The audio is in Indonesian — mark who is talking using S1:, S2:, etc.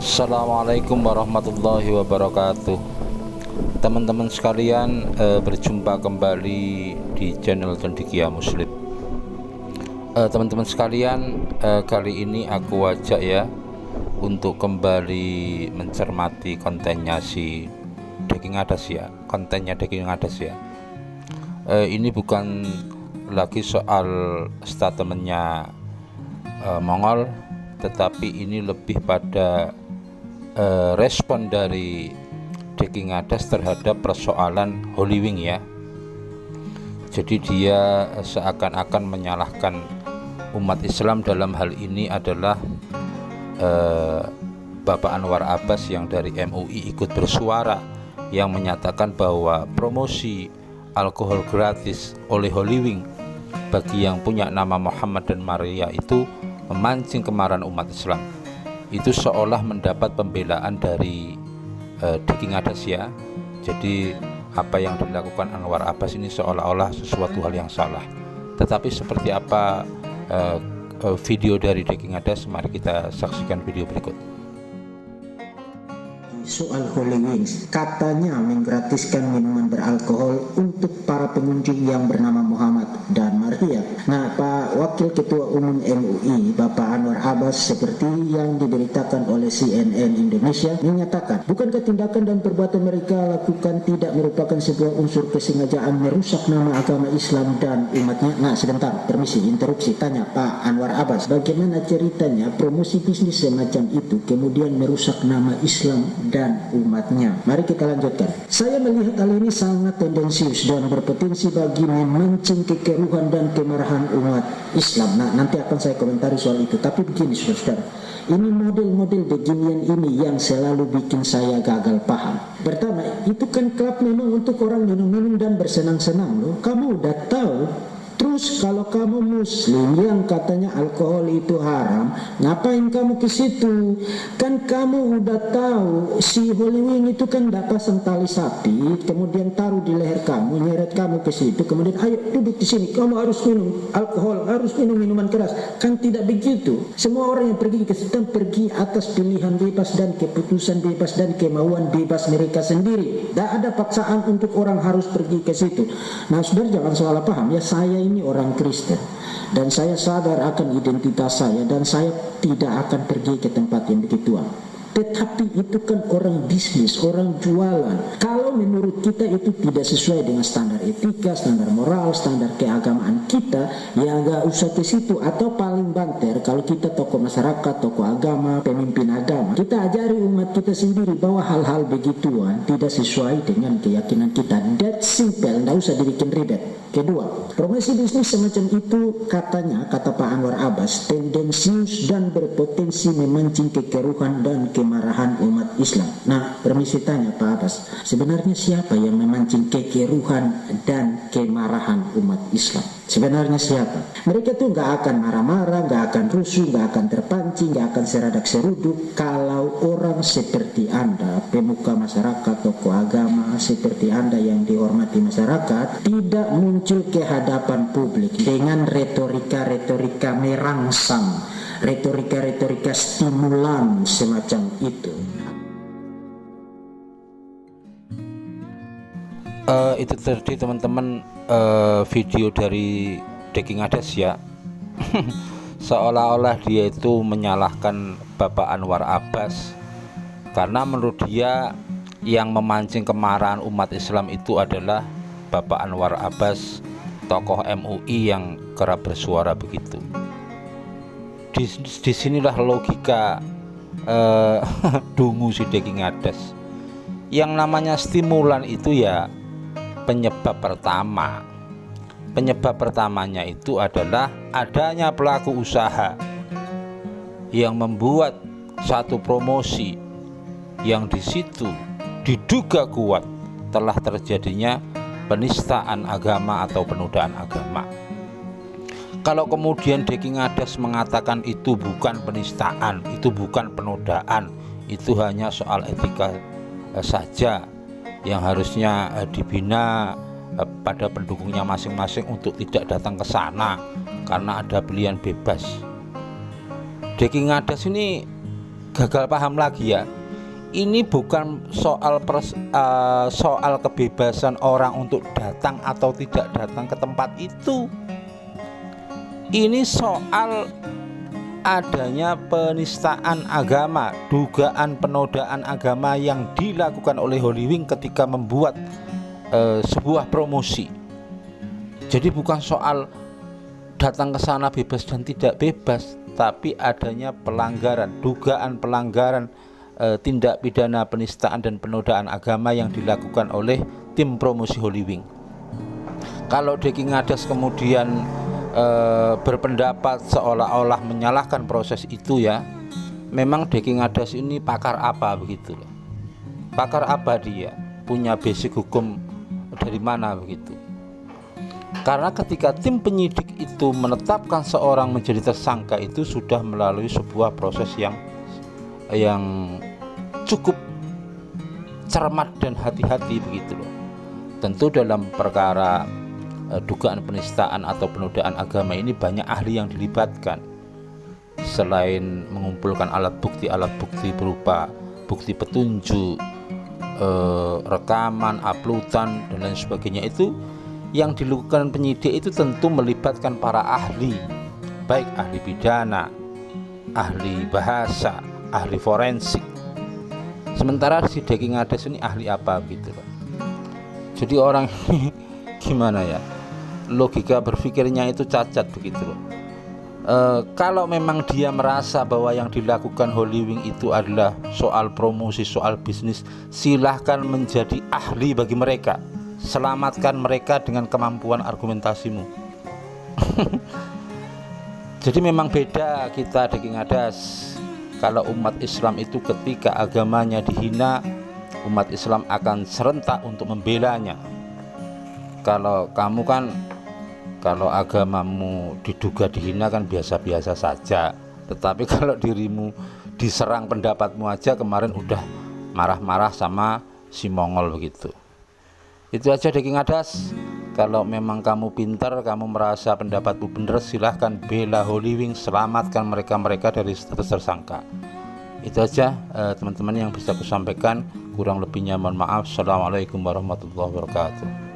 S1: Assalamualaikum warahmatullahi wabarakatuh. Teman-teman sekalian, berjumpa kembali di channel Cendekia Muslim. Teman-teman sekalian, kali ini aku ajak ya untuk kembali mencermati kontennya si Daging Adas ya. Kontennya Daging Adas ya. Ini bukan lagi soal statementnya Mongol, tetapi ini lebih pada respon dari Daging Adas terhadap persoalan Holy Wing ya. Jadi dia seakan-akan menyalahkan umat Islam dalam hal ini adalah Bapak Anwar Abbas yang dari MUI ikut bersuara, yang menyatakan bahwa promosi alkohol gratis oleh Holy Wing bagi yang punya nama Muhammad dan Maria itu memancing kemarahan umat Islam. Itu seolah mendapat pembelaan dari Daging Adas ya. Jadi apa yang dilakukan Anwar Abbas ini seolah-olah sesuatu hal yang salah. Tetapi seperti apa video dari Daging Adas, mari kita saksikan video berikut.
S2: Soal Holy Wings, katanya menggratiskan minuman beralkohol untuk para pengunjung yang bernama Muhammad dan Maria. Nah, Pak Wakil Ketua Umum MUI, Bapak Anwar Abbas, seperti yang diberitakan oleh CNN Indonesia, menyatakan, bukankah tindakan dan perbuatan mereka lakukan tidak merupakan sebuah unsur kesengajaan merusak nama agama Islam dan umatnya? Nah, sebentar, permisi, interupsi, tanya Pak Anwar Abbas, bagaimana ceritanya promosi bisnis semacam itu kemudian merusak nama Islam dan umatnya? Mari kita lanjutkan. Saya melihat hal ini sangat tendensius dan berpotensi bagi memancing kekeruhan dan kemarahan umat Islam. Nah, nanti akan saya komentari soal itu. Tapi begini saudara, ini model-model beginian ini yang selalu bikin saya gagal paham. Pertama, itu kan klub memang untuk orang minum-minum dan bersenang-senang loh. Kamu udah tahu. Terus kalau kamu muslim yang katanya alkohol itu haram, ngapain kamu ke situ? Kan kamu udah tahu si Holy Wing itu kan dapat pasang tali sapi, kemudian taruh di leher kamu, nyeret kamu ke situ, kemudian ayo duduk di sini, kamu harus minum alkohol, harus minum minuman keras. Kan tidak begitu. Semua orang yang pergi ke situ pergi atas pilihan bebas dan keputusan bebas dan kemauan bebas mereka sendiri. Tidak ada paksaan untuk orang harus pergi ke situ. Nah, saudara jangan salah paham ya, saya ini orang Kristen dan saya sadar akan identitas saya dan saya tidak akan pergi ke tempat yang begituan. Tetapi itu kan orang bisnis, orang jualan. Kalau menurut kita itu tidak sesuai dengan standar etika, standar moral, standar keagamaan kita, ya nggak usah ke situ. Atau paling banter, kalau kita tokoh masyarakat, tokoh agama, pemimpin agama, kita ajari umat kita sendiri bahwa hal-hal begituan tidak sesuai dengan keyakinan kita. That simple, nggak usah dibikin ribet. Kedua, promosi bisnis semacam itu katanya, kata Pak Anwar Abbas, tendensius dan berpotensi memancing kekeruhan dan kemarahan umat Islam. Nah, permisi tanya Pak Abbas, sebenarnya siapa yang memancing kekeruhan dan kemarahan umat Islam? Sebenarnya siapa? Mereka tuh gak akan marah-marah, gak akan rusuh, gak akan terpancing, gak akan seradak seruduk kalau orang seperti Anda, pemuka masyarakat, tokoh agama seperti Anda yang dihormati masyarakat, tidak muncul ke hadapan publik dengan retorika-retorika merangsang, retorika-retorika stimulan semacam itu.
S1: Itu tadi teman-teman video dari Daging Adas ya. Seolah-olah dia itu menyalahkan Bapak Anwar Abbas karena menurut dia yang memancing kemarahan umat Islam itu adalah Bapak Anwar Abbas, tokoh MUI yang kerap bersuara begitu. Disinilah logika dungu si Daging Adas. Yang namanya stimulan itu ya penyebab pertama. Penyebab pertamanya itu adalah adanya pelaku usaha yang membuat satu promosi yang di situ diduga kuat telah terjadinya penistaan agama atau penodaan agama. Kalau kemudian Daging Adas mengatakan itu bukan penistaan, itu bukan penodaan, itu hanya soal etika saja yang harusnya dibina pada pendukungnya masing-masing untuk tidak datang ke sana karena ada pilihan bebas. Daging Adas ini gagal paham lagi ya. Ini bukan soal kebebasan orang untuk datang atau tidak datang ke tempat itu. Ini soal adanya penistaan agama, dugaan penodaan agama yang dilakukan oleh Holy Wing ketika membuat sebuah promosi. Jadi bukan soal datang ke sana bebas dan tidak bebas, tapi adanya pelanggaran, dugaan pelanggaran tindak pidana penistaan dan penodaan agama yang dilakukan oleh tim promosi Holy Wing. Kalau Deki Ngadas kemudian berpendapat seolah-olah menyalahkan proses itu ya, memang Deki Ngadas ini pakar apa begitu loh. Pakar apa dia? Punya basic hukum dari mana begitu? Karena ketika tim penyidik itu menetapkan seorang menjadi tersangka itu sudah melalui sebuah proses yang cukup cermat dan hati-hati begitu loh. Tentu dalam perkara dugaan penistaan atau penodaan agama ini banyak ahli yang dilibatkan. Selain mengumpulkan alat bukti berupa bukti petunjuk, rekaman, uploadan dan lain sebagainya, itu yang dilakukan penyidik itu tentu melibatkan para ahli, baik ahli pidana, ahli bahasa, ahli forensik. Sementara si Deki Ngadas ini ahli apa gitu loh. Jadi orang ini gimana ya, logika berpikirnya itu cacat begitu loh. Kalau memang dia merasa bahwa yang dilakukan Holy Wing itu adalah soal promosi, soal bisnis, silahkan menjadi ahli bagi mereka. Selamatkan mereka dengan kemampuan argumentasimu. Jadi memang beda kita Deki Ngadas. Kalau umat Islam itu ketika agamanya dihina, umat Islam akan serentak untuk membelanya. Kalau kamu kan, kalau agamamu diduga dihina kan biasa-biasa saja. Tetapi kalau dirimu diserang pendapatmu aja, kemarin udah marah-marah sama si Mongol begitu. Itu aja Deki Ngadas. Kalau memang kamu pintar, kamu merasa pendapatmu benar, silahkan bela Holy Wing, selamatkan mereka dari status tersangka. Itu aja teman-teman yang bisa aku sampaikan. Kurang lebihnya mohon maaf. Assalamualaikum warahmatullahi wabarakatuh.